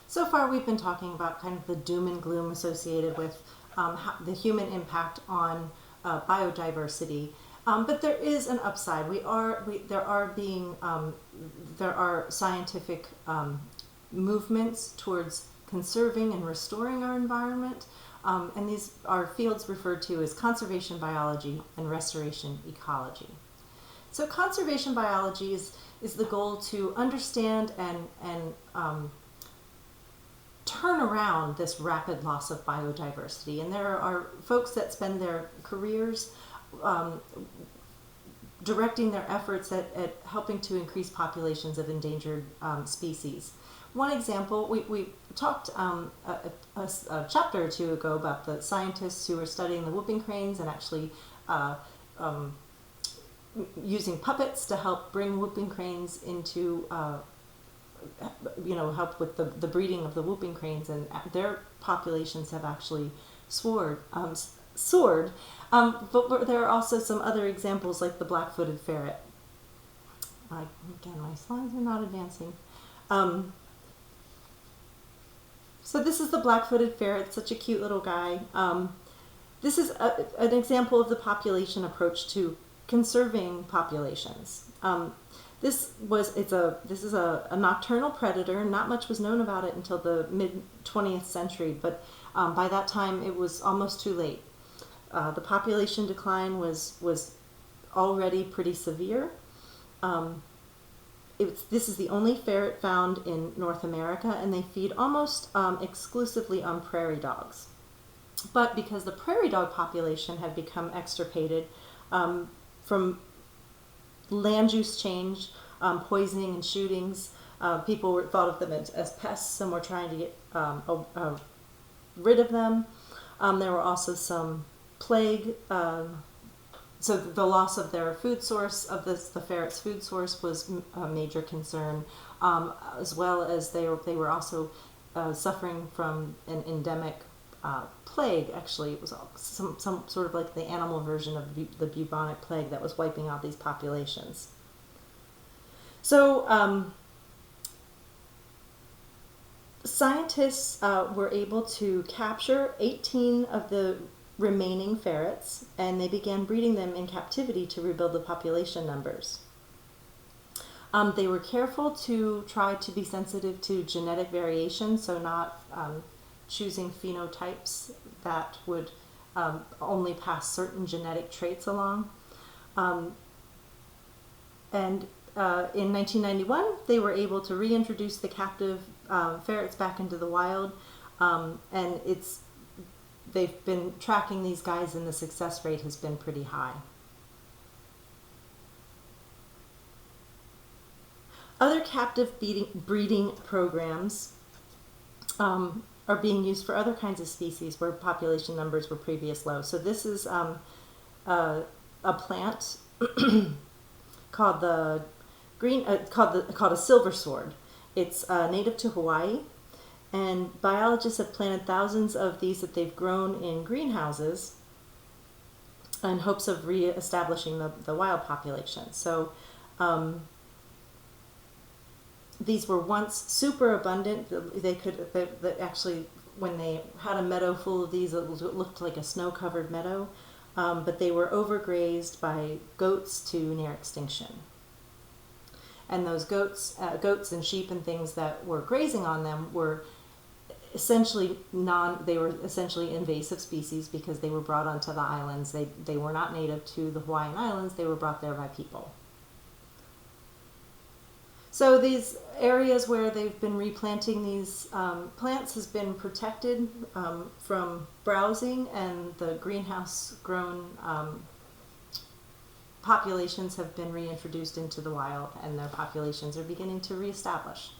So far, we've been talking about kind of the doom and gloom associated with the human impact on biodiversity. But there is an upside. There are scientific movements towards conserving and restoring our environment. And these are fields referred to as conservation biology and restoration ecology. So conservation biology is the goal to understand and turn around this rapid loss of biodiversity. And there are folks that spend their careers directing their efforts at helping to increase populations of endangered species. One example, we talked a chapter or two ago about the scientists who were studying the whooping cranes and actually using puppets to help bring whooping cranes into, help with the breeding of the whooping cranes, and their populations have actually soared. But there are also some other examples like the black-footed ferret. Again, my slides are not advancing. So this is the black-footed ferret, such a cute little guy. This is an example of the population approach to conserving populations. This is a nocturnal predator. Not much was known about it until the mid-20th century, but by that time it was almost too late. The population decline was already pretty severe. This is the only ferret found in North America, and they feed almost exclusively on prairie dogs. But because the prairie dog population had become extirpated from land use change, poisoning and shootings, people thought of them as pests and were trying to get rid of them. There were also some plague, so the loss of their food source, the ferret's food source, was a major concern, as well as they were also suffering from an endemic plague. Actually, it was some sort of like the animal version of the bubonic plague that was wiping out these populations. So scientists were able to capture 18 of the remaining ferrets, and they began breeding them in captivity to rebuild the population numbers. They were careful to try to be sensitive to genetic variation, so not choosing phenotypes that would only pass certain genetic traits along. And in 1991, they were able to reintroduce the captive ferrets back into the wild, and they've been tracking these guys, and the success rate has been pretty high. Other captive breeding programs are being used for other kinds of species where population numbers were previously low. So this is a plant called a silver sword. It's native to Hawaii, and biologists have planted thousands of these that they've grown in greenhouses in hopes of re-establishing the wild population. So these were once super abundant. Actually, when they had a meadow full of these, it looked like a snow-covered meadow, but they were overgrazed by goats to near extinction. And those goats and sheep and things that were grazing on them were essentially invasive species because they were brought onto the islands. They were not native to the Hawaiian Islands. They were brought there by people. So these areas where they've been replanting these plants has been protected from browsing, and the greenhouse-grown populations have been reintroduced into the wild, and their populations are beginning to reestablish.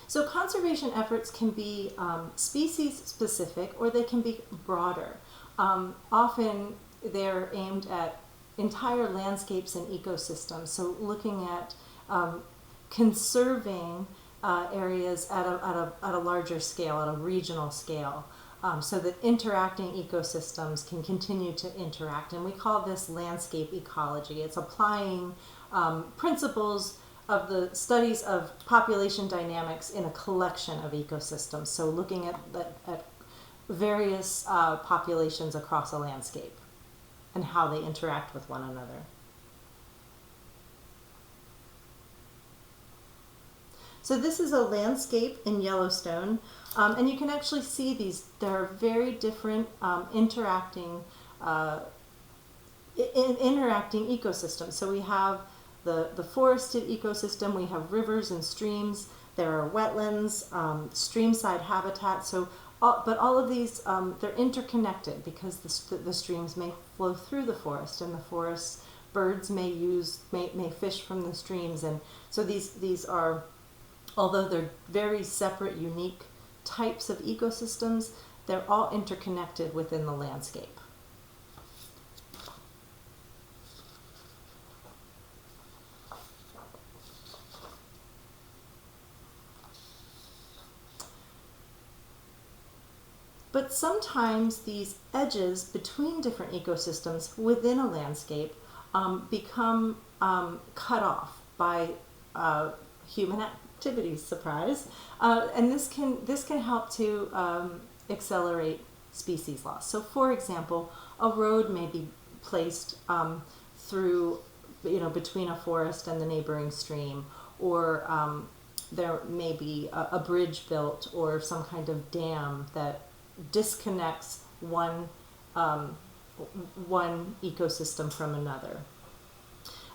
So conservation efforts can be species specific, or they can be broader. Often they're aimed at entire landscapes and ecosystems. So looking at conserving areas at a larger scale, at a regional scale. so that interacting ecosystems can continue to interact. And we call this landscape ecology. It's applying principles of the studies of population dynamics in a collection of ecosystems. So looking at various populations across a landscape and how they interact with one another. So this is a landscape in Yellowstone, and you can actually see there are very different interacting ecosystems. So we have the forested ecosystem, we have rivers and streams, there are wetlands, streamside habitat. So, but all of these, they're interconnected because the streams may flow through the forest, and the forest birds may fish from the streams, and so these are, although they're very separate, unique types of ecosystems, they're all interconnected within the landscape. But sometimes these edges between different ecosystems within a landscape become cut off by human activities, surprise, and this can help to accelerate species loss. So, for example, a road may be placed through, between a forest and the neighboring stream, or there may be a bridge built or some kind of dam that disconnects one ecosystem from another.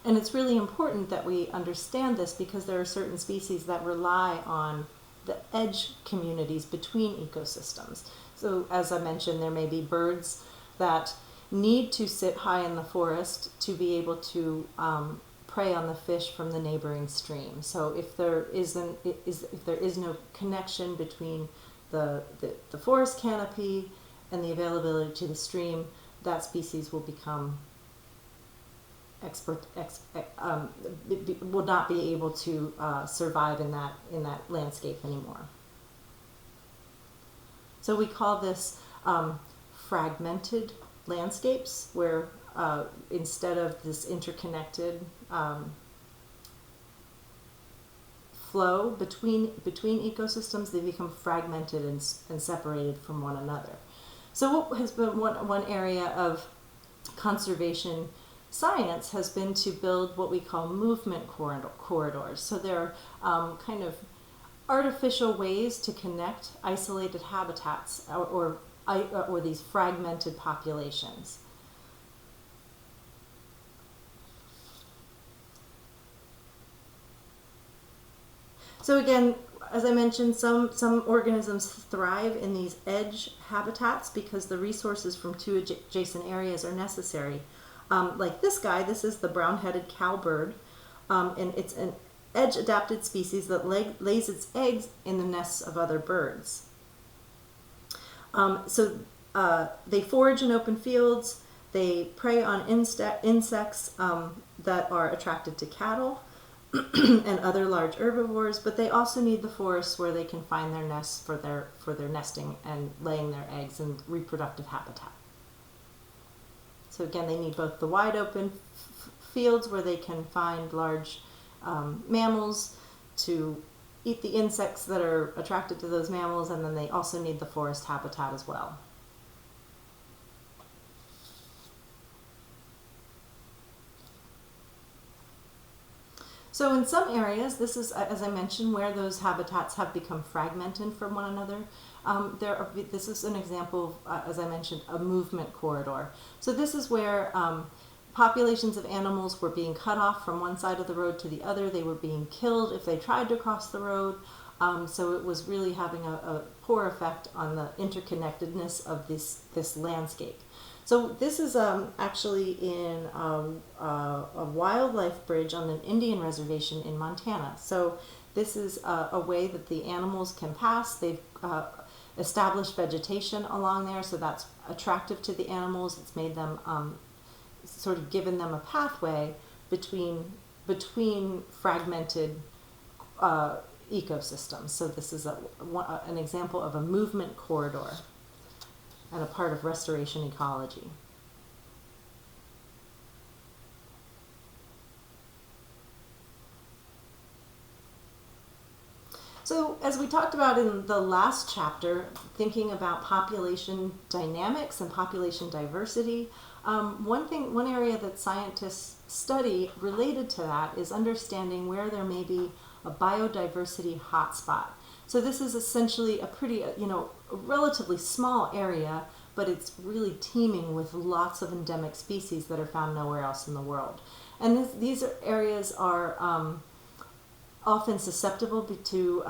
And it's really important that we understand this because there are certain species that rely on the edge communities between ecosystems. So as I mentioned, there may be birds that need to sit high in the forest to be able to prey on the fish from the neighboring stream. So if there is no connection between the forest canopy and the availability to the stream, that species will become will not be able to survive in that landscape anymore. So we call this fragmented landscapes, where instead of this interconnected flow between ecosystems, they become fragmented and separated from one another. So what has been one area of conservation science has been to build what we call movement corridors. So they're kind of artificial ways to connect isolated habitats or these fragmented populations. So again, as I mentioned, some organisms thrive in these edge habitats because the resources from two adjacent areas are necessary. Like this guy, this is the brown-headed cowbird, and it's an edge-adapted species that lays its eggs in the nests of other birds. So they forage in open fields, they prey on insects that are attracted to cattle and other large herbivores, but they also need the forests where they can find their nests for their nesting and laying their eggs and reproductive habitat. So again, they need both the wide open fields where they can find large mammals to eat the insects that are attracted to those mammals, and then they also need the forest habitat as well. So in some areas, this is, as I mentioned, where those habitats have become fragmented from one another. This is an example of, as I mentioned, a movement corridor. So this is where populations of animals were being cut off from one side of the road to the other. They were being killed if they tried to cross the road. So it was really having a poor effect on the interconnectedness of this landscape. So this is actually in a wildlife bridge on an Indian reservation in Montana. So this is a way that the animals can pass. They've established vegetation along there, so that's attractive to the animals. It's made them sort of given them a pathway between fragmented ecosystems. So this is an example of a movement corridor. and a part of restoration ecology. So, as we talked about in the last chapter, thinking about population dynamics and population diversity, one area that scientists study related to that is understanding where there may be a biodiversity hotspot. So this is essentially a pretty, a relatively small area, but it's really teeming with lots of endemic species that are found nowhere else in the world. And these areas are often susceptible to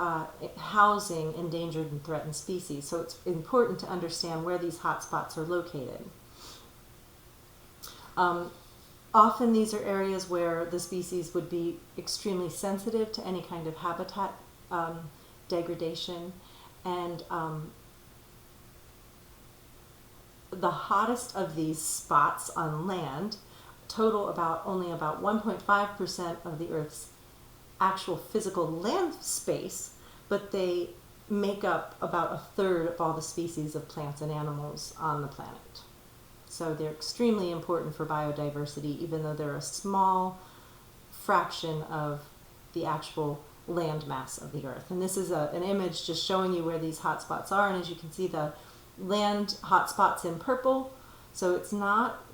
housing endangered and threatened species. So it's important to understand where these hotspots are located. Often these are areas where the species would be extremely sensitive to any kind of habitat degradation, and the hottest of these spots on land total only about 1.5% of the Earth's actual physical land space, but they make up about a third of all the species of plants and animals on the planet. So they're extremely important for biodiversity, even though they're a small fraction of the actual land mass of the Earth. And this is an image just showing you where these hotspots are. And as you can see, the land hotspots in purple. So it's not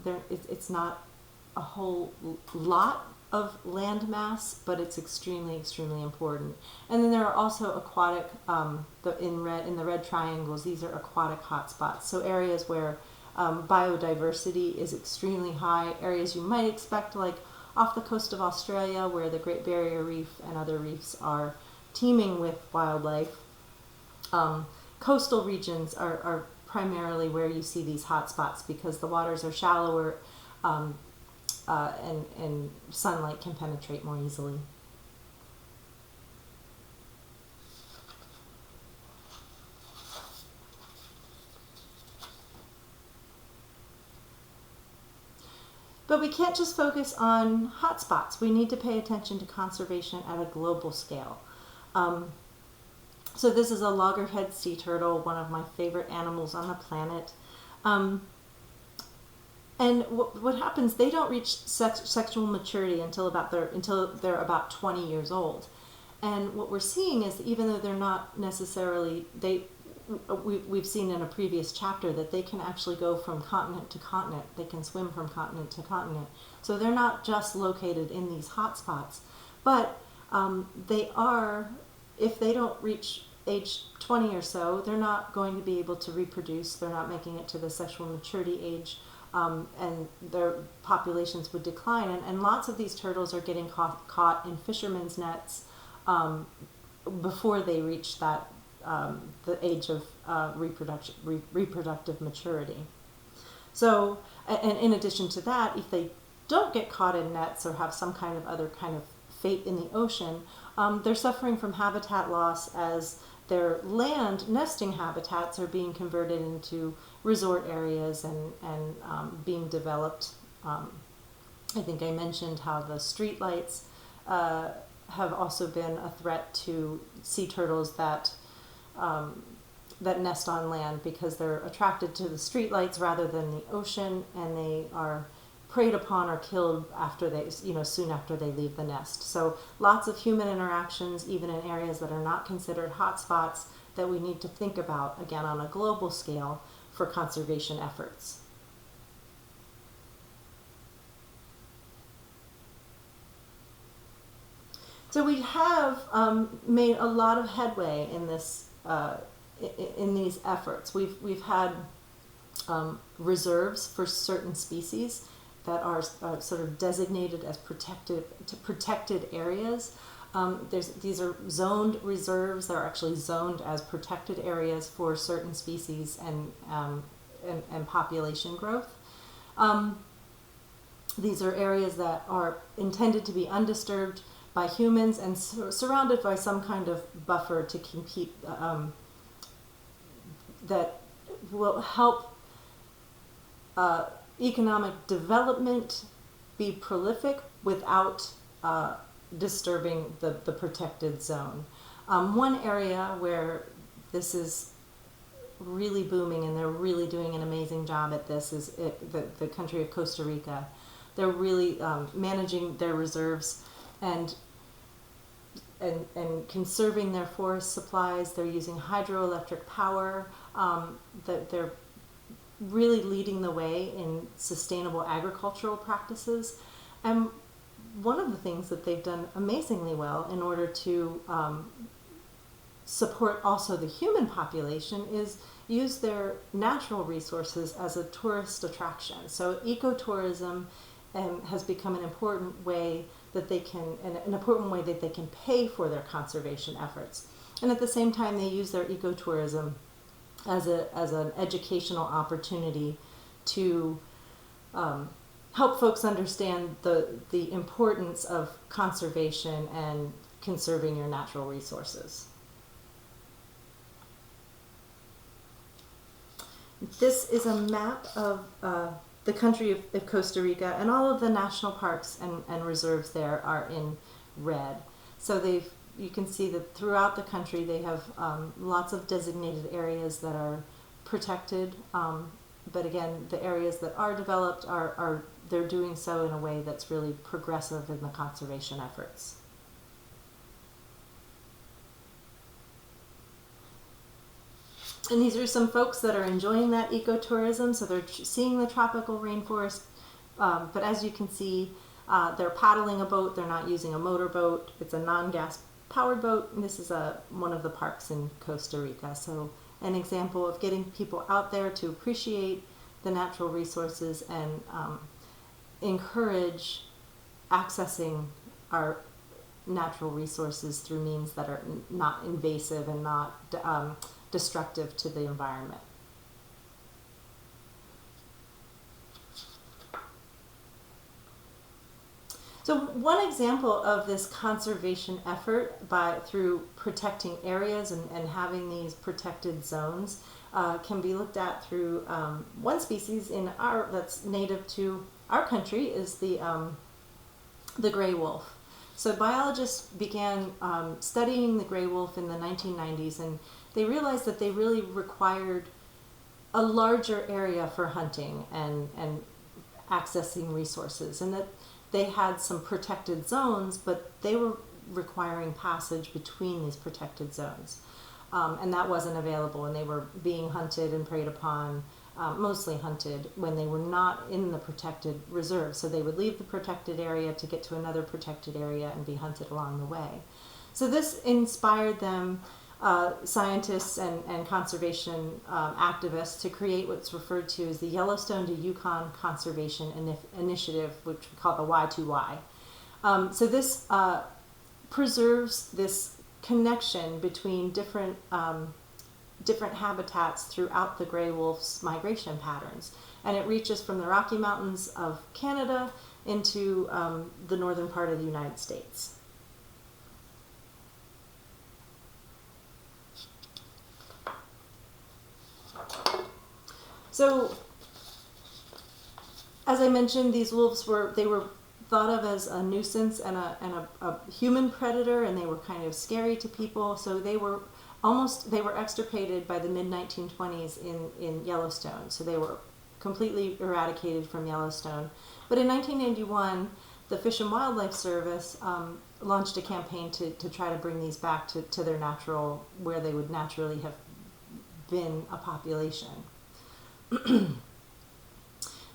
a whole lot of land mass, but it's extremely, extremely important. And then there are also aquatic, in the red triangles, these are aquatic hotspots. So areas where biodiversity is extremely high, areas you might expect, like off the coast of Australia, where the Great Barrier Reef and other reefs are teeming with wildlife. Coastal regions are primarily where you see these hotspots because the waters are shallower, and sunlight can penetrate more easily. But we can't just focus on hotspots. We need to pay attention to conservation at a global scale. So this is a loggerhead sea turtle, one of my favorite animals on the planet. And what happens? They don't reach sexual maturity until they're about 20 years old. And what we're seeing is, even though they're not necessarily we've seen in a previous chapter that they can actually go from continent to continent. They can swim from continent to continent. So they're not just located in these hotspots, but they are, if they don't reach age 20 or so, they're not going to be able to reproduce. They're not making it to the sexual maturity age, and their populations would decline. And lots of these turtles are getting caught in fishermen's nets before they reach that the age of reproductive maturity. So, and in addition to that, if they don't get caught in nets or have some kind of other kind of fate in the ocean, they're suffering from habitat loss as their land nesting habitats are being converted into resort areas and being developed. I think I mentioned how the street lights have also been a threat to sea turtles that nest on land because they're attracted to the streetlights rather than the ocean, and they are preyed upon or killed soon after they leave the nest. So lots of human interactions, even in areas that are not considered hotspots, that we need to think about, again, on a global scale for conservation efforts. So we have made a lot of headway in this in these efforts. We've had reserves for certain species that are sort of designated as protected areas. These are zoned reserves. They're actually zoned as protected areas for certain species and population growth. These are areas that are intended to be undisturbed by humans and surrounded by some kind of buffer to keep that will help economic development be prolific without disturbing the protected zone. One area where this is really booming, and they're really doing an amazing job at this, is the country of Costa Rica. They're really managing their reserves and conserving their forest supplies. They're using hydroelectric power. They're really leading the way in sustainable agricultural practices. And one of the things that they've done amazingly well in order to support also the human population is use their natural resources as a tourist attraction. So ecotourism has become an important way that they can, an important way that they can pay for their conservation efforts. And at the same time, they use their ecotourism as an educational opportunity to help folks understand the importance of conservation and conserving your natural resources. This is a map of the country of Costa Rica, and all of the national parks and reserves there are in red. So you can see that throughout the country they have lots of designated areas that are protected, but again, the areas that are developed they're doing so in a way that's really progressive in the conservation efforts. And these are some folks that are enjoying that ecotourism. So they're seeing the tropical rainforest, but as you can see, they're paddling a boat. They're not using a motorboat. It's a non-gas powered boat. And this is one of the parks in Costa Rica. So an example of getting people out there to appreciate the natural resources and encourage accessing our natural resources through means that are not invasive and not destructive to the environment. So one example of this conservation effort through protecting areas and having these protected zones can be looked at through one species that's native to our country is the gray wolf. So biologists began studying the gray wolf in the 1990s, and they realized that they really required a larger area for hunting and accessing resources, and that they had some protected zones, but they were requiring passage between these protected zones. And that wasn't available, and they were being hunted and preyed upon, mostly hunted, when they were not in the protected reserve. So they would leave the protected area to get to another protected area and be hunted along the way. So this inspired them, scientists and conservation activists, to create what's referred to as the Yellowstone to Yukon Conservation Initiative, which we call the Y2Y. So this preserves this connection between different habitats throughout the gray wolf's migration patterns, and it reaches from the Rocky Mountains of Canada into the northern part of the United States. So, as I mentioned, these wolves were thought of as a nuisance and a human predator, and they were kind of scary to people. So they were extirpated by the mid-1920s in Yellowstone. So they were completely eradicated from Yellowstone. But in 1991, the Fish and Wildlife Service launched a campaign to try to bring these back to their natural, where they would naturally have been a population.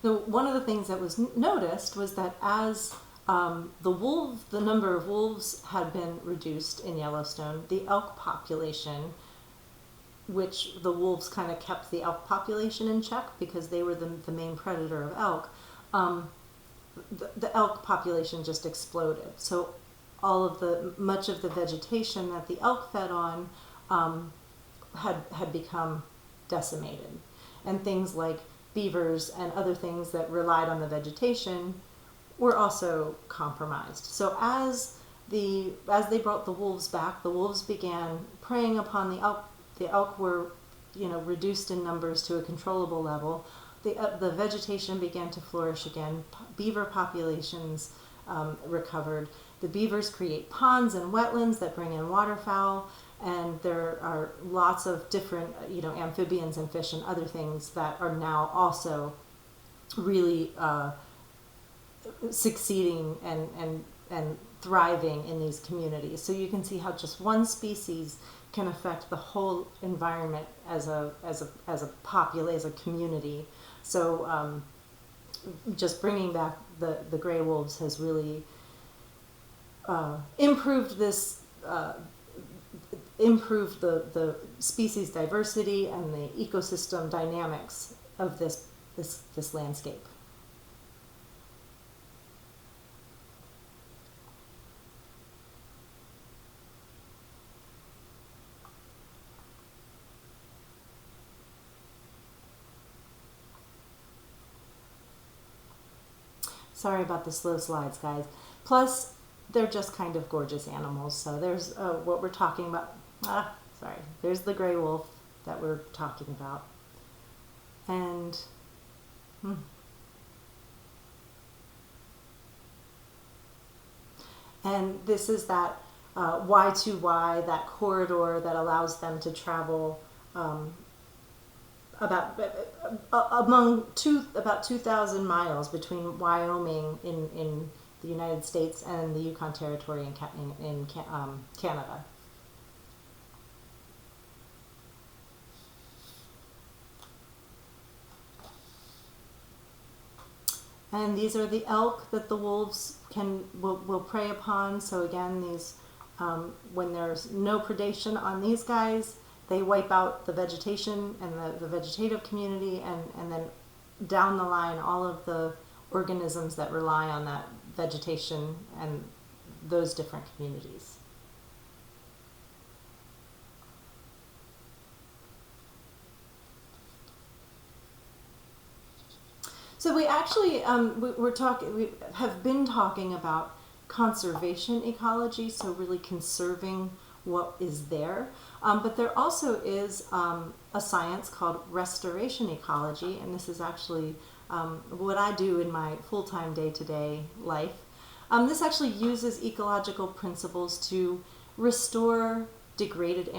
Now, one of the things that was noticed was that as the number of wolves had been reduced in Yellowstone, the elk population, which the wolves kind of kept the elk population in check because they were the main predator of elk, the elk population just exploded. So much of the vegetation that the elk fed on had become decimated, and things like beavers and other things that relied on the vegetation were also compromised. So as they brought the wolves back, the wolves began preying upon the elk. The elk were, reduced in numbers to a controllable level. The vegetation began to flourish again. Beaver populations recovered. The beavers create ponds and wetlands that bring in waterfowl. And there are lots of different, amphibians and fish and other things that are now also really succeeding and thriving in these communities. So you can see how just one species can affect the whole environment as a community. So just bringing back the gray wolves has really improved the species diversity and the ecosystem dynamics of this landscape. Sorry about the slow slides, guys. Plus, they're just kind of gorgeous animals. So there's what we're talking about. There's the gray wolf that we're talking about. And and this is that Y2Y, that corridor that allows them to travel about 2,000 miles between Wyoming in the United States and the Yukon Territory in Canada. And these are the elk that the wolves will prey upon. So again, these when there's no predation on these guys, they wipe out the vegetation and the vegetative community, and then down the line, all of the organisms that rely on that vegetation and those different communities. So we actually we have been talking about conservation ecology, so really conserving what is there. But there also is a science called restoration ecology, and this is actually what I do in my full-time day-to-day life. This actually uses ecological principles to restore degraded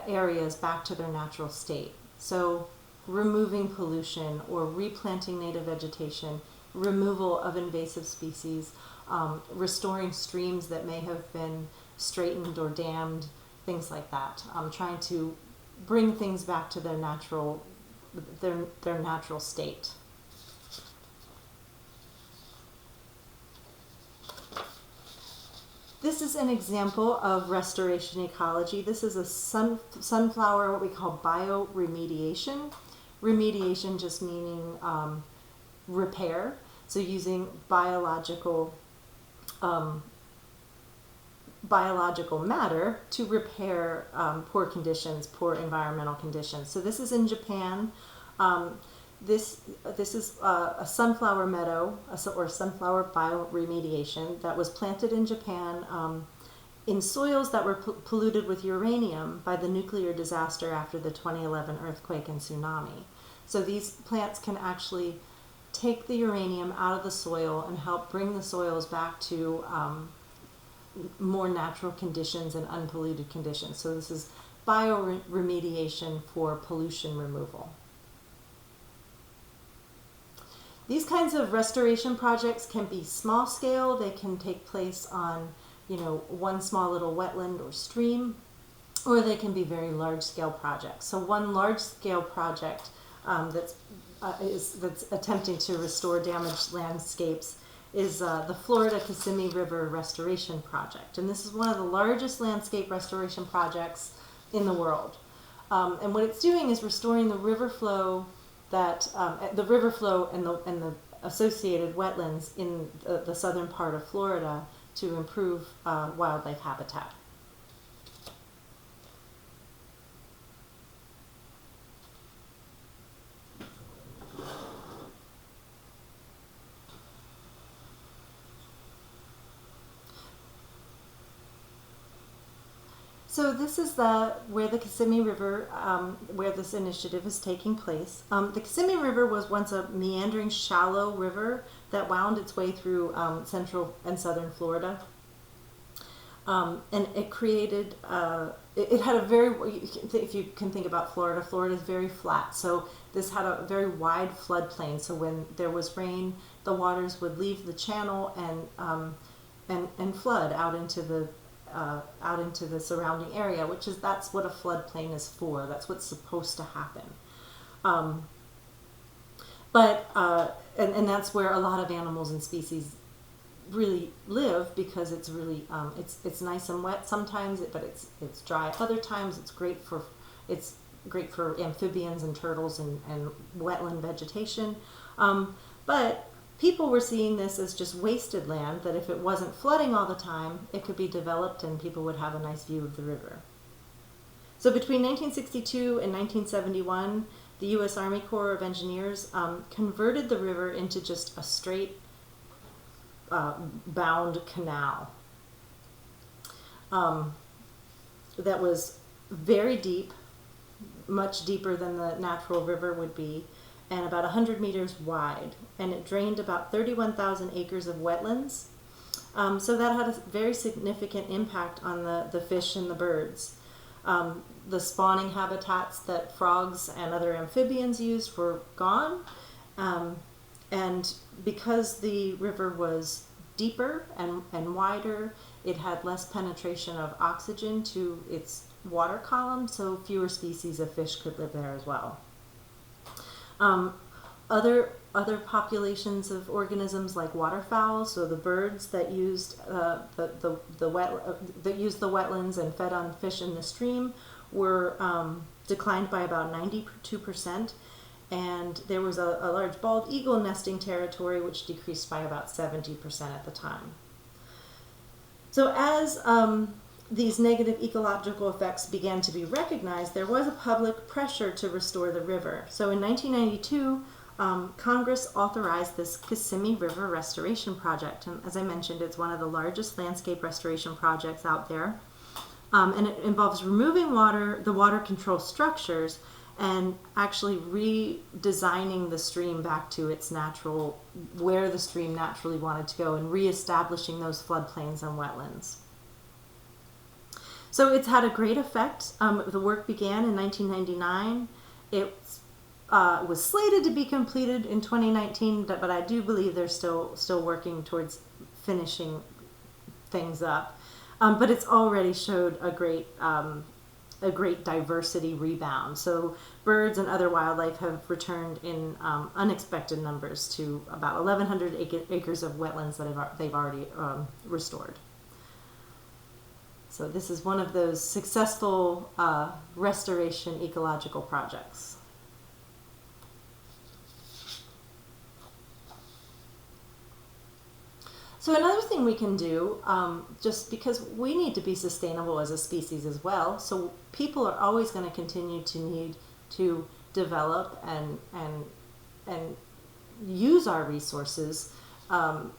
areas back to their natural state. So removing pollution or replanting native vegetation, removal of invasive species, restoring streams that may have been straightened or dammed, things like that. Trying to bring things back to their natural state. This is an example of restoration ecology. This is a sunflower, what we call bioremediation. Remediation just meaning repair. So using biological matter to repair poor conditions, poor environmental conditions. So this is in Japan. This is a sunflower meadow or sunflower bioremediation that was planted in Japan in soils that were polluted with uranium by the nuclear disaster after the 2011 earthquake and tsunami. So these plants can actually take the uranium out of the soil and help bring the soils back to more natural conditions and unpolluted conditions. So this is bioremediation for pollution removal. These kinds of restoration projects can be small scale. They can take place on, one small little wetland or stream, or they can be very large scale projects. So one large scale project that's attempting to restore damaged landscapes is the Florida Kissimmee River Restoration Project. And this is one of the largest landscape restoration projects in the world. And what it's doing is restoring the river flow and the associated wetlands in the southern part of Florida to improve wildlife habitat. So this is where the Kissimmee River, where this initiative is taking place. The Kissimmee River was once a meandering, shallow river that wound its way through central and southern Florida. And it created, it had a very, if you can think about Florida, Florida is very flat. So this had a very wide floodplain. So when there was rain, the waters would leave the channel and flood out into the surrounding area, that's what a floodplain is for. That's what's supposed to happen. And that's where a lot of animals and species really live, because it's really it's nice and wet sometimes, but it's dry other times. It's great for amphibians and turtles and wetland vegetation. But people were seeing this as just wasted land, that if it wasn't flooding all the time, it could be developed and people would have a nice view of the river. So between 1962 and 1971, the U.S. Army Corps of Engineers converted the river into just a straight bound canal that was very deep, much deeper than the natural river would be, and about 100 meters wide, and it drained about 31,000 acres of wetlands. So that had a very significant impact on the fish and the birds. The spawning habitats that frogs and other amphibians used were gone, and because the river was deeper and wider, it had less penetration of oxygen to its water column, so fewer species of fish could live there as well. Other populations of organisms like waterfowl, so the birds that used the wetlands and fed on fish in the stream, were declined by about 92%, and there was a large bald eagle nesting territory which decreased by about 70% at the time. So as these negative ecological effects began to be recognized, there was a public pressure to restore the river. So in 1992, Congress authorized this Kissimmee River Restoration Project. And as I mentioned, it's one of the largest landscape restoration projects out there. And it involves removing the water control structures, and actually redesigning the stream back to its natural, where the stream naturally wanted to go, and reestablishing those floodplains and wetlands. So it's had a great effect. The work began in 1999. It was slated to be completed in 2019, but I do believe they're still working towards finishing things up. But it's already showed a great diversity rebound. So birds and other wildlife have returned in unexpected numbers to about 1,100 acres of wetlands that they've already restored. So this is one of those successful restoration ecological projects. So another thing we can do, just because we need to be sustainable as a species as well, so people are always going to continue to need to develop and use our resources to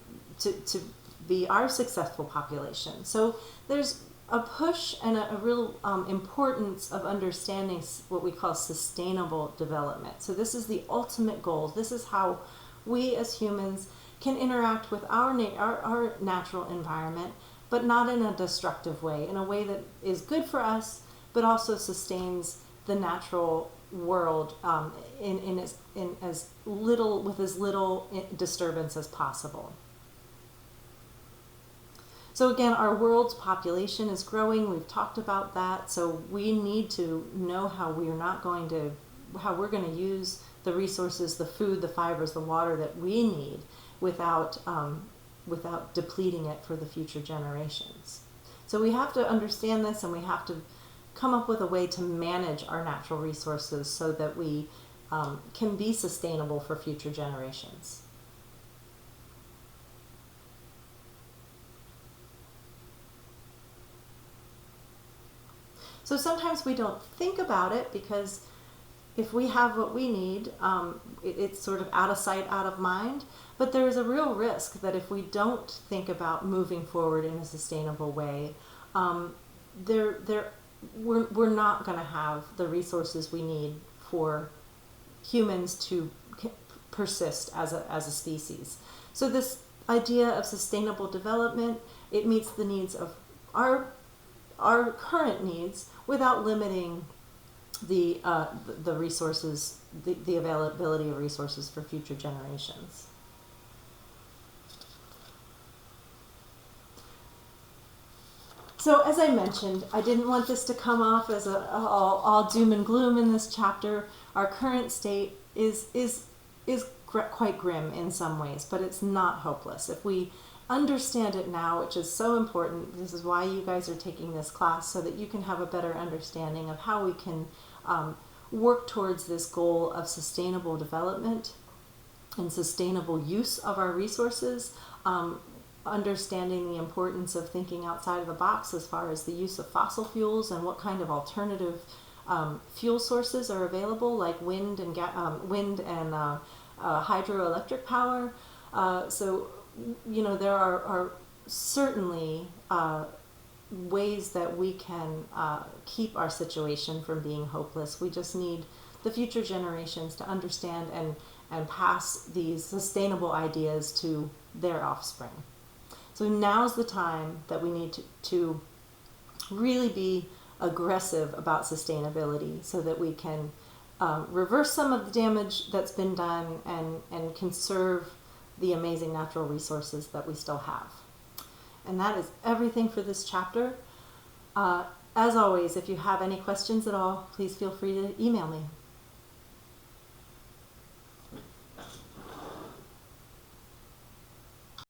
be our successful population. So there's a push and a real importance of understanding what we call sustainable development. So this is the ultimate goal. This is how we as humans can interact with our natural environment, but not in a destructive way, in a way that is good for us, but also sustains the natural world with as little disturbance as possible. So again, our world's population is growing. We've talked about that. So we need to know how we're going to use the resources, the food, the fibers, the water that we need, without depleting it for the future generations. So we have to understand this, and we have to come up with a way to manage our natural resources so that we can be sustainable for future generations. So sometimes we don't think about it, because if we have what we need, it's sort of out of sight, out of mind. But there is a real risk that if we don't think about moving forward in a sustainable way, we're not going to have the resources we need for humans to persist as a species. So this idea of sustainable development, it meets the needs of our current needs without limiting the resources, the availability of resources for future generations. So as I mentioned, I didn't want this to come off as all doom and gloom in this chapter. Our current state is quite grim in some ways, but it's not hopeless. If we understand it now, which is so important, this is why you guys are taking this class, so that you can have a better understanding of how we can work towards this goal of sustainable development and sustainable use of our resources, understanding the importance of thinking outside of the box as far as the use of fossil fuels and what kind of alternative fuel sources are available, like wind and hydroelectric power. So, you know, there are certainly ways that we can keep our situation from being hopeless. We just need the future generations to understand and pass these sustainable ideas to their offspring. So now's the time that we need to really be aggressive about sustainability so that we can reverse some of the damage that's been done and conserve the amazing natural resources that we still have. And that is everything for this chapter. As always, if you have any questions at all, please feel free to email me.